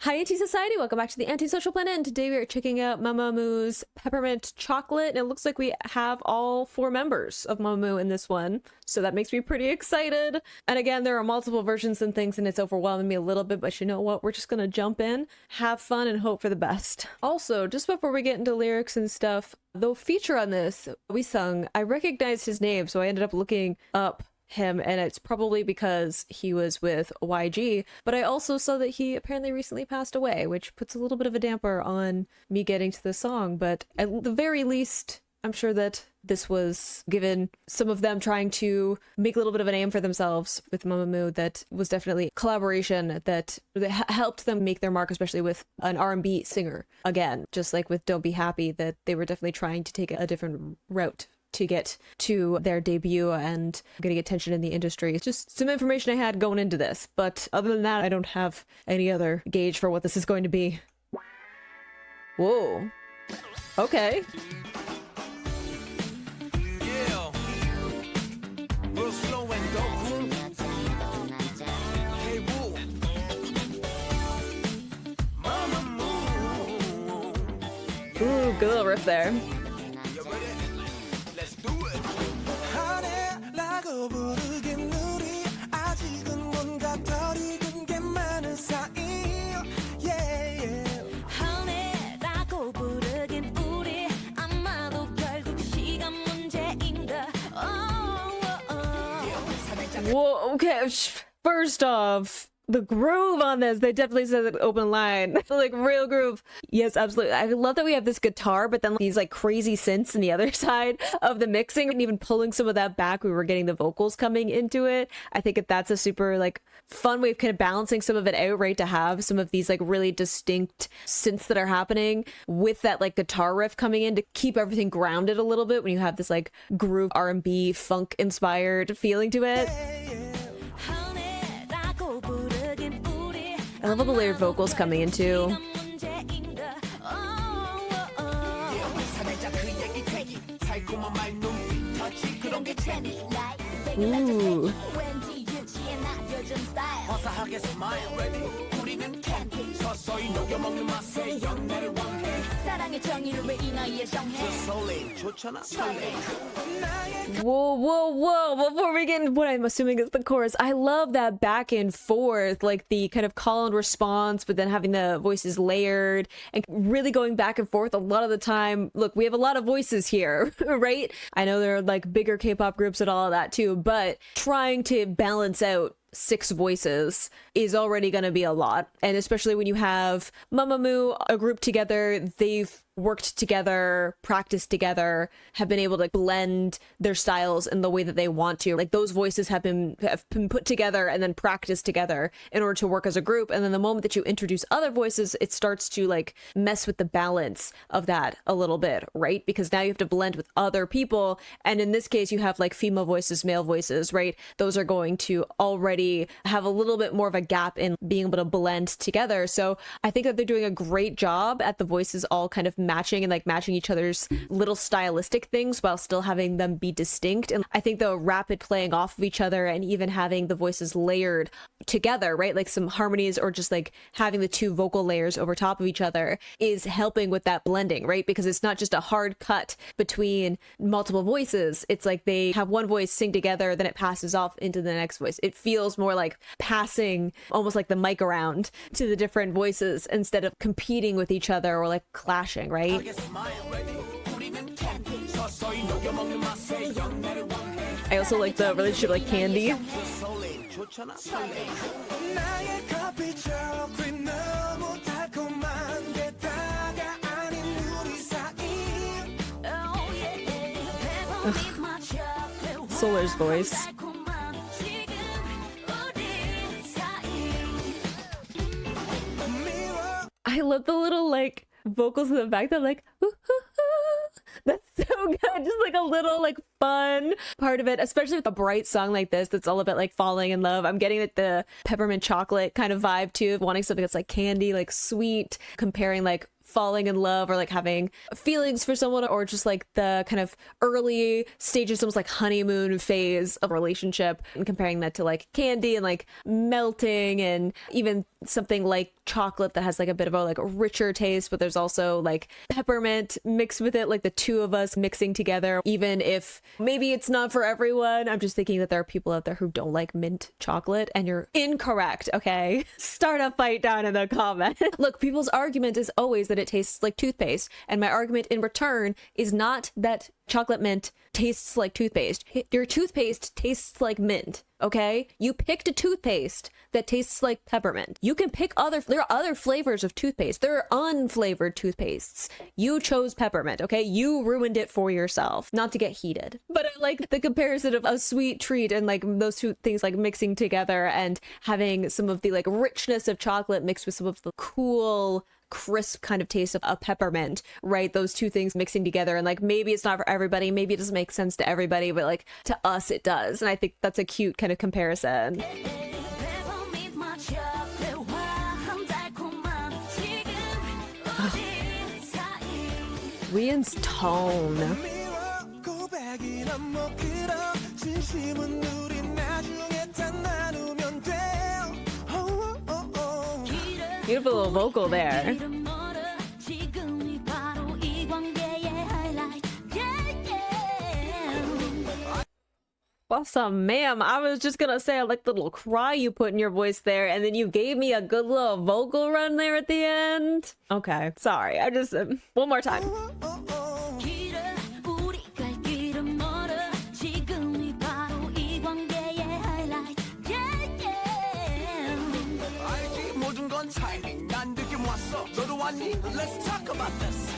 Hi Anti-Society, welcome back to the Antisocial Planet, and today we are checking out Mamamoo's Peppermint Chocolate, and it looks like we have all 4 members of Mamamoo in this one, so that makes me pretty excited. And again, there are multiple versions and things, and it's overwhelming me a little bit, but you know what, we're just gonna jump in, have fun, and hope for the best. Also, just before we get into lyrics and stuff, the feature on this, we sung, I recognized his name, so I ended up looking up him, and it's probably because he was with YG, but I also saw that he apparently recently passed away, which puts a little bit of a damper on me getting to the song. But at the very least, I'm sure that this was given some of them trying to make a little bit of a name for themselves with Mamamoo. That was definitely collaboration that helped them make their mark, especially with an R&B singer. Again, just like with Don't Be Happy, that they were definitely trying to take a different route to get to their debut and getting attention in the industry. It's just some information I had going into this, but other than that, I don't have any other gauge for what this is going to be. Whoa. Okay. Yeah. Real slow and go cool. Hey, woo. Mamamoo. Ooh, good little riff there. Whoa, okay. First off, the groove on this, they definitely said an open line. Like, real groove. Yes, absolutely. I love that we have this guitar, but then these like crazy synths on the other side of the mixing, and even pulling some of that back, we were getting the vocals coming into it. I think that's a super like fun way of kind of balancing some of it out, right? To have some of these like really distinct synths that are happening with that like guitar riff coming in to keep everything grounded a little bit when you have this like groove R&B funk inspired feeling to it. I love all the layered vocals coming in too. Ooh. Whoa, whoa, whoa. Before we get into what I'm assuming is the chorus, I love that back and forth, like the kind of call and response, but then having the voices layered and really going back and forth a lot of the time. Look, we have a lot of voices here, right? I know there are like bigger K-pop groups and all of that too, but trying to balance out 6 voices is already going to be a lot. And especially when you have Mamamoo, a group together, they've worked together, practiced together, have been able to blend their styles in the way that they want to. Like, those voices have been put together and then practiced together in order to work as a group. And then the moment that you introduce other voices, it starts to like mess with the balance of that a little bit, right? Because now you have to blend with other people. And in this case, you have like female voices, male voices, right? Those are going to already have a little bit more of a gap in being able to blend together. So I think that they're doing a great job at the voices all kind of matching and like matching each other's little stylistic things while still having them be distinct. And I think the rapid playing off of each other and even having the voices layered together, right? Like some harmonies or just like having the 2 vocal layers over top of each other is helping with that blending, right? Because it's not just a hard cut between multiple voices. It's like they have one voice sing together, then it passes off into the next voice. It feels more like passing almost like the mic around to the different voices instead of competing with each other or like clashing, right? I also like the relationship like Candy. Solar's voice. I love the little like vocals in the back that like, ooh, ooh, ooh. That's so good. Just like a little like fun part of it, especially with a bright song like this that's all about like falling in love. I'm getting like the peppermint chocolate kind of vibe too, wanting something that's like candy, like sweet, comparing like falling in love or like having feelings for someone, or just like the kind of early stages, almost like honeymoon phase of a relationship, and comparing that to like candy and like melting, and even something like chocolate that has like a bit of a like richer taste, but there's also like peppermint mixed with it, like the two of us mixing together. Even if maybe it's not for everyone, I'm just thinking that there are people out there who don't like mint chocolate, and you're incorrect. Okay, start a fight down in the comments. Look, people's argument is always that it tastes like toothpaste, and my argument in return is not that chocolate mint tastes like toothpaste. Your toothpaste tastes like mint. Okay, you picked a toothpaste that tastes like peppermint. You can pick there are other flavors of toothpaste. There are unflavored toothpastes. You chose peppermint. Okay, you ruined it for yourself. Not to get heated, but I like the comparison of a sweet treat and like those two things like mixing together and having some of the like richness of chocolate mixed with some of the cool, crisp kind of taste of a peppermint, right? Those two things mixing together, and like maybe it's not for everybody, maybe it doesn't make sense to everybody, but like to us it does, and I think that's a cute kind of comparison. Wheeun's tone. Beautiful little vocal there. Awesome, ma'am. I was just gonna say I like the little cry you put in your voice there, and then you gave me a good little vocal run there at the end. Okay, sorry. I just one more time. Let's talk about this.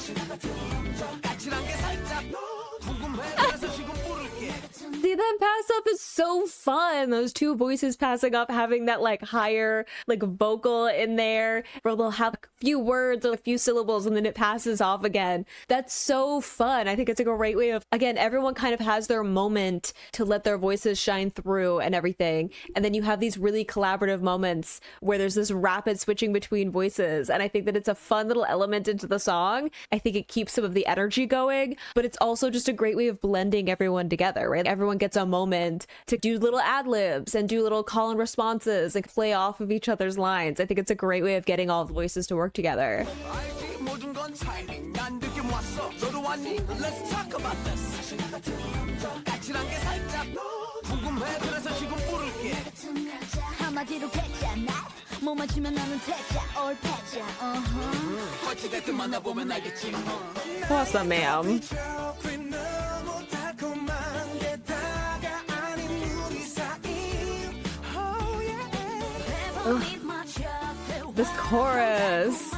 See, that pass up is so fun. Those two voices passing up, having that like higher like vocal in there where they'll have a few words or a few syllables and then it passes off again. That's so fun. I think it's a great way of, again, everyone kind of has their moment to let their voices shine through and everything. And then you have these really collaborative moments where there's this rapid switching between voices. And I think that it's a fun little element into the song. I think it keeps some of the energy going, but it's also just a great way of blending everyone together, right? Everyone gets a moment to do little ad libs and do little call and responses and play off of each other's lines. I think it's a great way of getting all the voices to work together. Let's talk about this. Awesome, ma'am. Ugh. This chorus.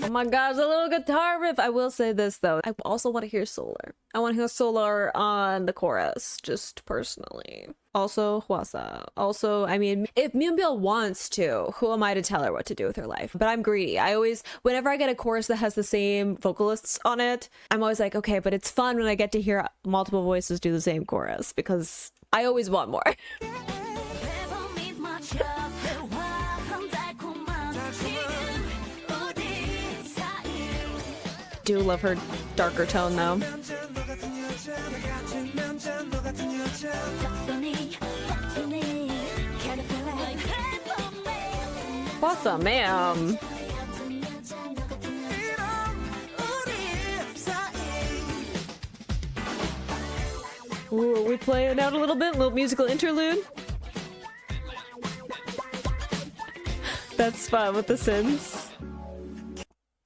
Oh my gosh, a little guitar riff. I will say this though. I also want to hear Solar. I want to hear Solar on the chorus, just personally. Also, Hwasa. Also, I mean, if Moonbyul wants to, who am I to tell her what to do with her life? But I'm greedy. I always, whenever I get a chorus that has the same vocalists on it, I'm always like, okay, but it's fun when I get to hear multiple voices do the same chorus because I always want more. Do love her darker tone though. Awesome, ma'am. Ooh, are we playing out a little bit? A little musical interlude? That's fun with the synths.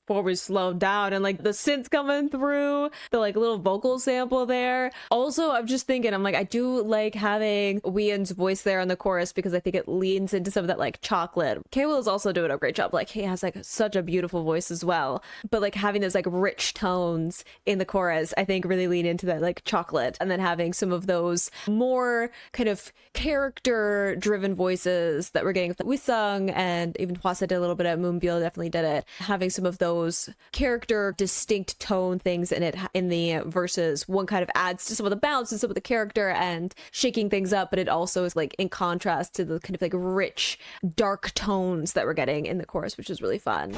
Before we slow down and like the synths coming through, the like little vocal sample there. Also, I'm just thinking, I'm like, I do like having Wheeun's voice there on the chorus because I think it leans into some of that like chocolate. K-Will is also doing a great job. Like he has like such a beautiful voice as well, but like having those like rich tones in the chorus, I think really lean into that like chocolate, and then having some of those more kind of character driven voices that we're getting with Wisung, and even Hwasa did a little bit of Moonbyul definitely did it. Having some of those those character distinct tone things in it in the verses. One kind of adds to some of the bounce and some of the character and shaking things up, but it also is like in contrast to the kind of like rich, dark tones that we're getting in the chorus, which is really fun.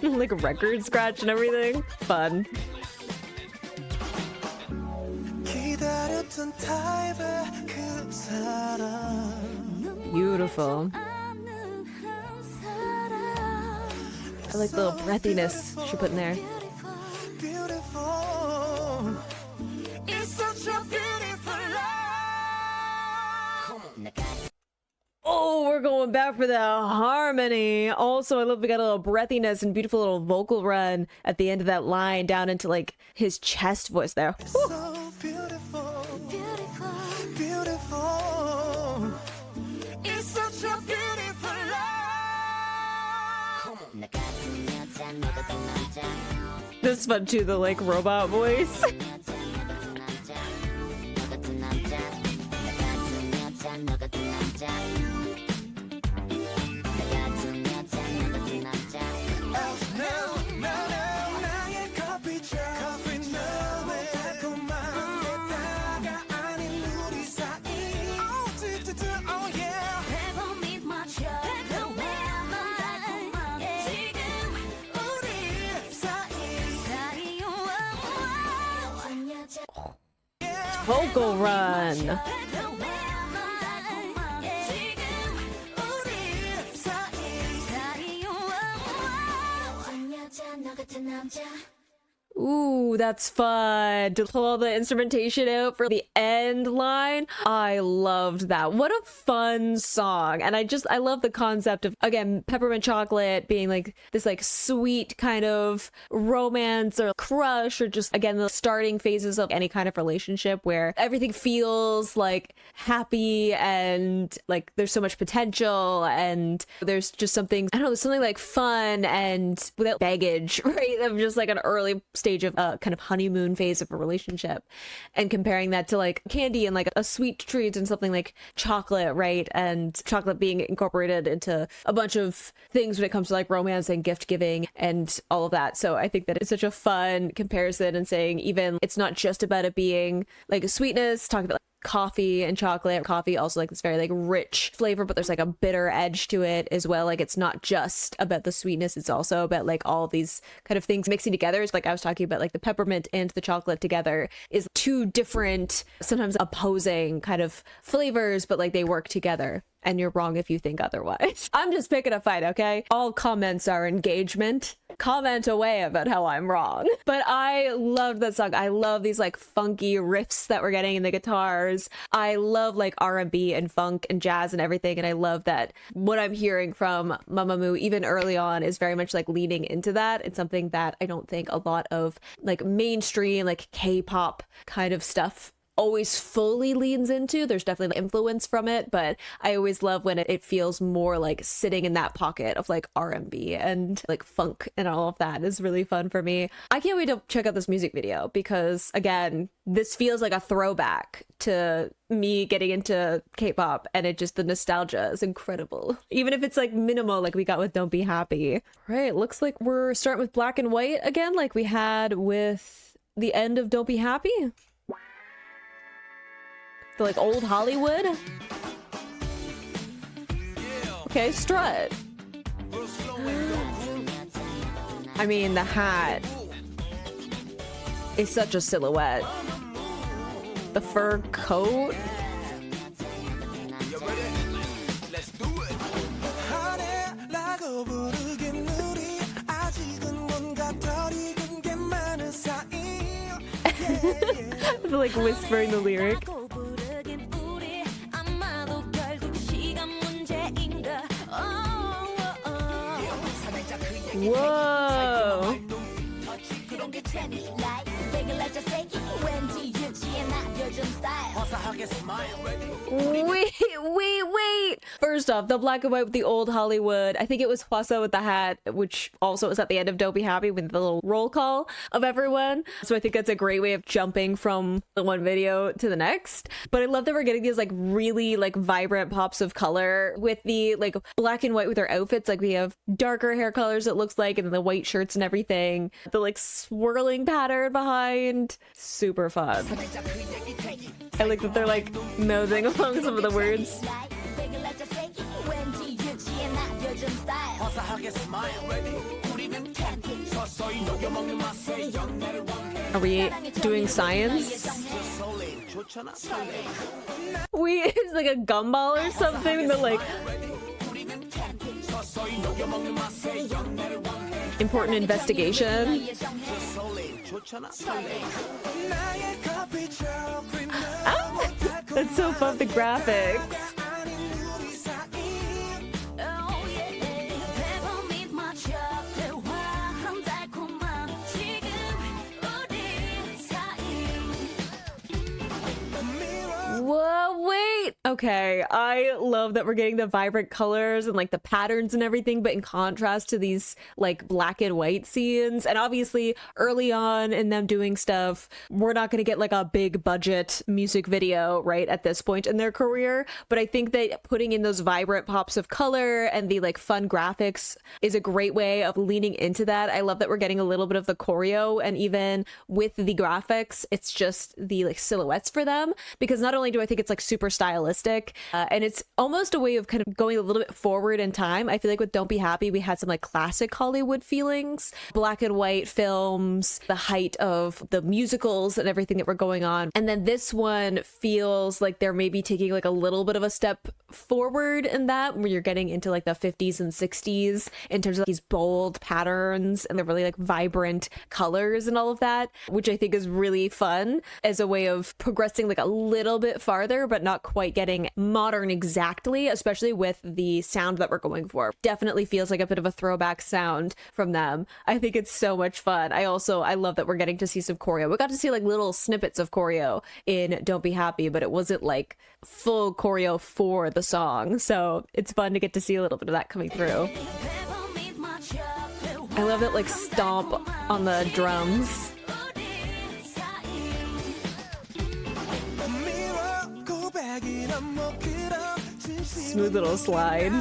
Like a record scratch and everything. Fun. Beautiful. I like the little breathiness she put in there. Oh, we're going back for the harmony. Also, I love we got a little breathiness and beautiful little vocal run at the end of that line down into like his chest voice there. Woo. This is fun too, the like robot voice. Vocal run. Ooh, that's fun. To pull all the instrumentation out for the end line. I loved that. What a fun song. And I love the concept of, again, Peppermint Chocolate being like this like sweet kind of romance or crush, or just, again, the starting phases of any kind of relationship where everything feels like happy and like there's so much potential and there's just something, I don't know, there's something like fun and without baggage, right? Of just like an early stage of a kind of honeymoon phase of a relationship, and comparing that to like candy and like a sweet treat and something like chocolate, right? And chocolate being incorporated into a bunch of things when it comes to like romance and gift giving and all of that. So I think that it's such a fun comparison, and saying even it's not just about it being like a sweetness, talking about like coffee and chocolate. Coffee also like this very like rich flavor, but there's like a bitter edge to it as well. Like it's not just about the sweetness, it's also about like all these kind of things mixing together. It's like I was talking about like the peppermint and the chocolate together is two different, sometimes opposing kind of flavors, but like they work together. And you're wrong if you think otherwise. I'm just picking a fight, okay? All comments are engagement. Comment away about how I'm wrong. But I loved that song. I love these like funky riffs that we're getting in the guitars. I love like R&B and funk and jazz and everything. And I love that what I'm hearing from Mamamoo even early on is very much like leaning into that. It's something that I don't think a lot of like mainstream like K-pop kind of stuff always fully leans into. There's definitely influence from it, but I always love when it feels more like sitting in that pocket of like R&B and like funk, and all of that is really fun for me. I can't wait to check out this music video because, again, this feels like a throwback to me getting into K-pop, and it just, the nostalgia is incredible. Even if it's like minimal, like we got with Don't Be Happy. Right, looks like we're starting with black and white again, like we had with the end of Don't Be Happy. The like old Hollywood. Okay, strut. I mean, the hat is such a silhouette. The fur coat. Like whispering the lyric. Whoa. Wait. First off, the black and white with the old Hollywood. I think it was Hwasa with the hat, which also was at the end of Don't Be Happy with the little roll call of everyone. So I think that's a great way of jumping from the one video to the next. But I love that we're getting these like really like vibrant pops of color with the like black and white with their outfits. Like we have darker hair colors, it looks like, and the white shirts and everything. The like swirling pattern behind. Super fun. I like that they're like mouthing along some of the words. Are we doing science? It's like a gumball or something. They're like important investigation. Ah, that's so fun, the graphics. Whoa, wait. Okay, I love that we're getting the vibrant colors and like the patterns and everything, but in contrast to these like black and white scenes. And obviously early on in them doing stuff, we're not going to get like a big budget music video right at this point in their career. But I think that putting in those vibrant pops of color and the like fun graphics is a great way of leaning into that. I love that we're getting a little bit of the choreo, and even with the graphics, it's just the like silhouettes for them, because not only do I think it's like super stylistic, and it's almost a way of kind of going a little bit forward in time. I feel like with Don't Be Happy, we had some like classic Hollywood feelings, black and white films, the height of the musicals and everything that were going on. And then this one feels like they're maybe taking like a little bit of a step forward in that, where you're getting into like the 50s and 60s in terms of these bold patterns and the really like vibrant colors and all of that, which I think is really fun as a way of progressing like a little bit farther, but not quite getting modern exactly, especially with the sound that we're going for. Definitely feels like a bit of a throwback sound from them. I think it's so much fun. I love that we're getting to see some choreo. We got to see like little snippets of choreo in Don't Be Happy, but it wasn't like full choreo for the song. So it's fun to get to see a little bit of that coming through. I love that like stomp on the drums. Smooth little slide.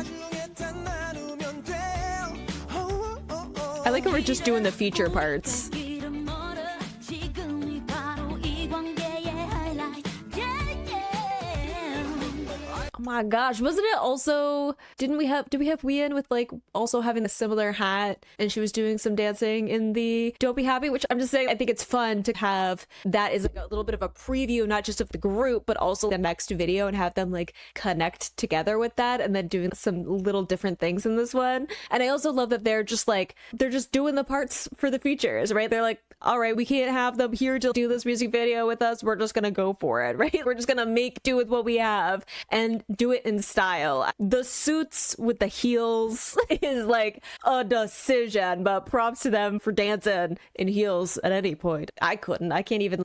I like how we're just doing the feature parts. Oh my gosh, wasn't it also, did we have Wheein with like also having a similar hat, and she was doing some dancing in the Don't Be Happy, which I'm just saying, I think it's fun to have that as like a little bit of a preview, not just of the group, but also the next video, and have them like connect together with that, and then doing some little different things in this one. And I also love that they're just doing the parts for the features, right? They're like, all right, we can't have them here to do this music video with us. We're just gonna go for it, right? We're just gonna make do with what we have and do it in style. The suits with the heels is like a decision, but props to them for dancing in heels at any point. I can't even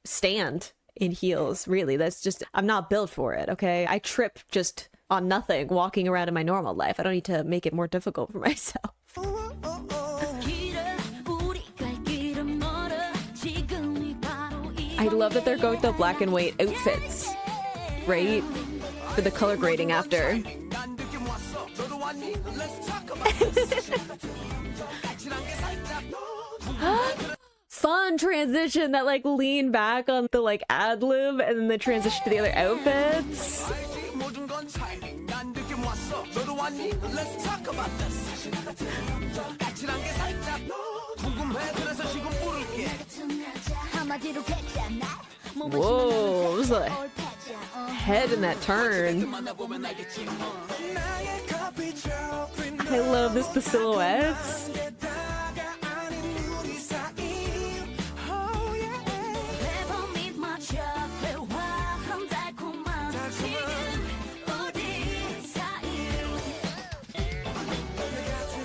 stand in heels, really. That's just, I'm not built for it, okay? I trip just on nothing walking around in my normal life. I don't need to make it more difficult for myself. I love that they're going with the black and white outfits, right? For the color grading after. Fun transition, that like lean back on the like ad lib and then the transition to the other outfits. Whoa, it was a head in that turn. I love this, the silhouettes.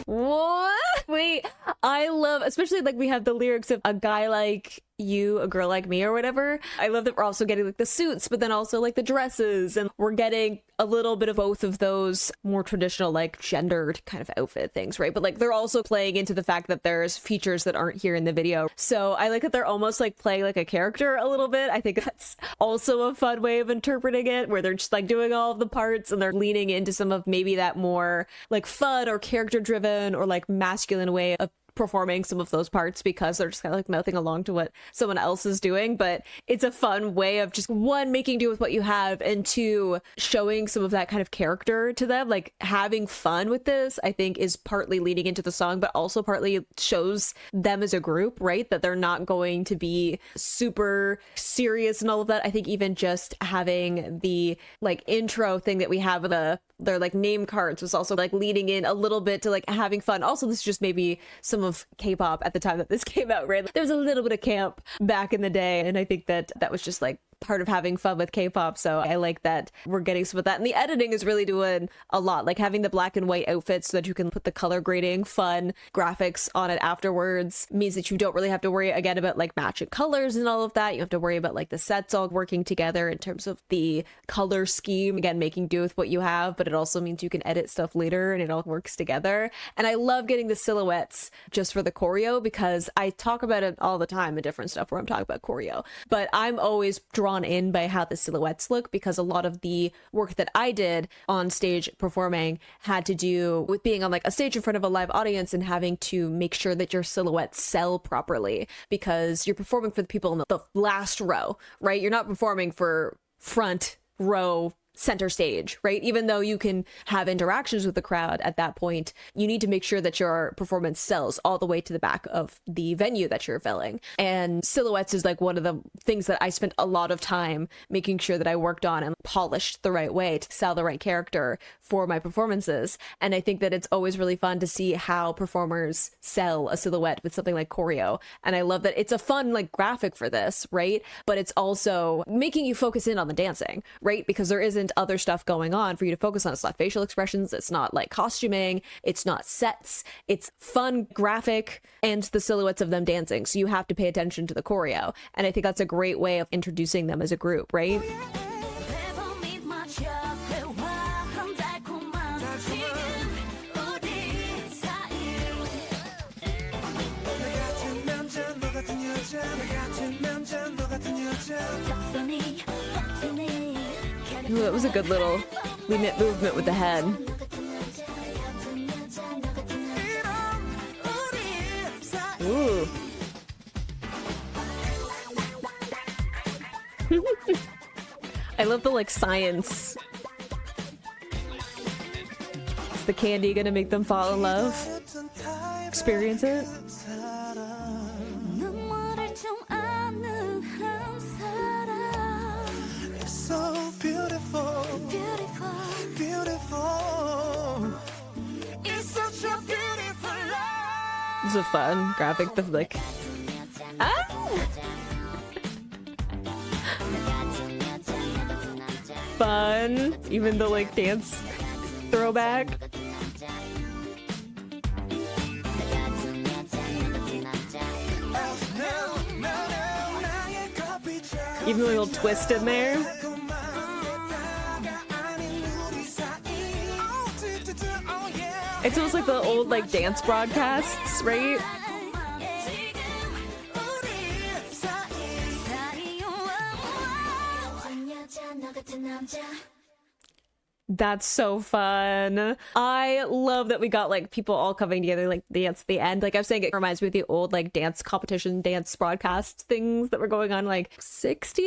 What? Wait, I love, especially like we have the lyrics of a guy like You, a Girl Like Me or whatever. I love that we're also getting like the suits, but then also like the dresses, and we're getting a little bit of both of those more traditional like gendered kind of outfit things, right? But like they're also playing into the fact that there's features that aren't here in the video. So I like that they're almost like playing like a character a little bit. I think that's also a fun way of interpreting it, where they're just like doing all of the parts and they're leaning into some of maybe that more like fun or character driven or like masculine way of performing some of those parts, because they're just kind of like mouthing along to what someone else is doing. But it's a fun way of just, one, making do with what you have, and two, showing some of that kind of character to them. Like having fun with this, I think, is partly leading into the song, but also partly shows them as a group, right? That they're not going to be super serious and all of that. I think even just having the like intro thing that we have with their like name cards was also like leading in a little bit to like having fun. Also, this is just maybe some of K-pop at the time that this came out, right? There was a little bit of camp back in the day, and I think that that was just like part of having fun with K-pop. So I like that we're getting some of that, and the editing is really doing a lot, like having the black and white outfits so that you can put the color grading fun graphics on it afterwards means that you don't really have to worry again about like matching colors and all of that. You have to worry about like the sets all working together in terms of the color scheme, again making do with what you have, but it also means you can edit stuff later and it all works together. And I love getting the silhouettes just for the choreo, because I talk about it all the time in different stuff where I'm talking about choreo, but I'm always drawn in by how the silhouettes look, because a lot of the work that I did on stage performing had to do with being on like a stage in front of a live audience and having to make sure that your silhouettes sell properly, because you're performing for the people in the last row, right? You're not performing for front row center stage, right? Even though you can have interactions with the crowd at that point, you need to make sure that your performance sells all the way to the back of the venue that you're filling. And silhouettes is like one of the things that I spent a lot of time making sure that I worked on and polished the right way to sell the right character for my performances. And I think that it's always really fun to see how performers sell a silhouette with something like choreo. And I love that it's a fun like graphic for this, right? But it's also making you focus in on the dancing, right? Because there isn't other stuff going on for you to focus on. It's not facial expressions, it's not like costuming, it's not sets, it's fun graphic and the silhouettes of them dancing. So you have to pay attention to the choreo, and I think that's a great way of introducing them as a group, right? Ooh, that was a good little movement with the head. Ooh. I love the like science. Is the candy gonna make them fall in love? Experience it? So beautiful, beautiful, beautiful. It's such a beautiful life. It's a fun graphic. The like, ah! Fun, even the like dance throwback. Even a little twist in there. It's almost like the old like dance broadcasts, right? That's so fun. I love that we got like people all coming together like dance at the end. Like I'm saying, it reminds me of the old like dance competition, dance broadcast things that were going on like 60s,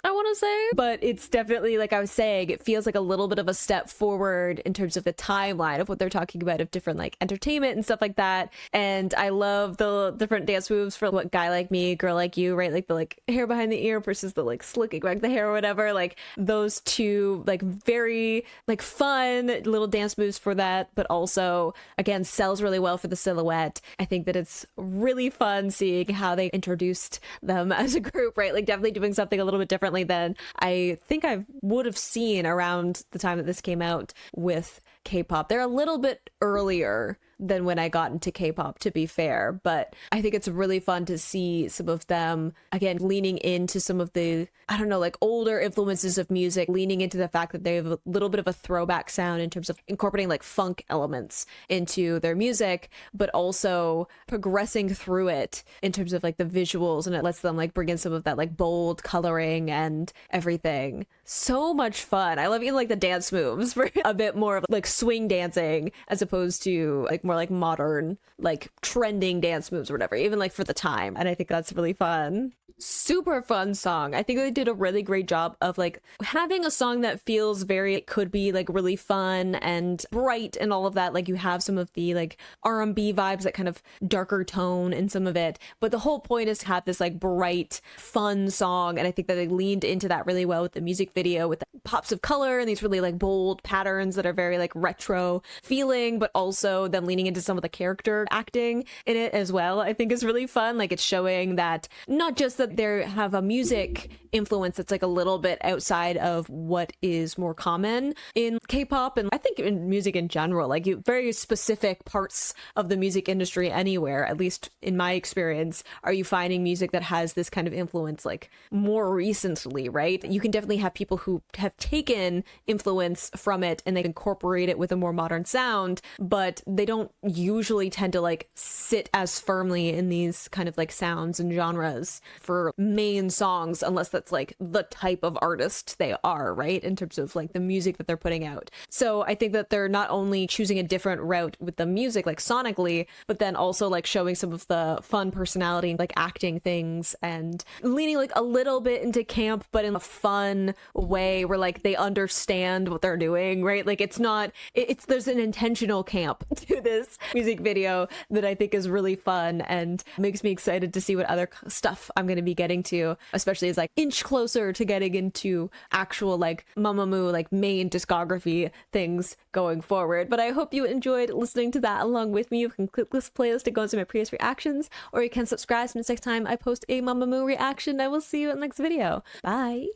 I want to say. But it's definitely, like I was saying, it feels like a little bit of a step forward in terms of the timeline of what they're talking about, of different like entertainment and stuff like that. And I love the different dance moves for what Guy Like Me, Girl Like You, right? Like the like hair behind the ear versus the like slicking back the hair or whatever. Like those two like very like fun little dance moves for that, but also again sells really well for the silhouette. I think that it's really fun seeing how they introduced them as a group, right? Like definitely doing something a little bit differently than I think I would have seen around the time that this came out with K-pop. They're a little bit earlier than when I got into K-pop, to be fair. But I think it's really fun to see some of them, again, leaning into some of the, I don't know, like older influences of music, leaning into the fact that they have a little bit of a throwback sound in terms of incorporating like funk elements into their music, but also progressing through it in terms of like the visuals, and it lets them like bring in some of that like bold coloring and everything. So much fun. I love even like the dance moves for a bit more of like swing dancing as opposed to like more like modern, like trending dance moves or whatever, even like for the time. And I think that's really fun. Super fun song. I think they did a really great job of like having a song that feels very, it could be like really fun and bright and all of that. Like you have some of the like R&B vibes, that kind of darker tone in some of it, but the whole point is to have this like bright, fun song. And I think that they leaned into that really well with the music video, with the pops of color and these really like bold patterns that are very like retro feeling, but also them leaning into some of the character acting in it as well. I think is really fun. Like it's showing that not just that they have a music influence that's like a little bit outside of what is more common in K-pop, and I think in music in general, like you very specific parts of the music industry anywhere, at least in my experience, are you finding music that has this kind of influence like more recently, right? You can definitely have people who have taken influence from it and they incorporate it with a more modern sound, but they don't usually tend to like sit as firmly in these kind of like sounds and genres for main songs, unless that's like the type of artist they are, right, in terms of like the music that they're putting out. So I think that they're not only choosing a different route with the music like sonically, but then also like showing some of the fun personality, like acting things, and leaning like a little bit into camp, but in a fun way where like they understand what they're doing, right? Like it's not, it's there's an intentional camp to this music video that I think is really fun and makes me excited to see what other stuff I'm going to be getting to, especially as like inch closer to getting into actual like Mamamoo like main discography things going forward. But I hope you enjoyed listening to that along with me. You can click this playlist to go into my previous reactions, or you can subscribe so next time I post a Mamamoo reaction. I will see you in the next video. Bye.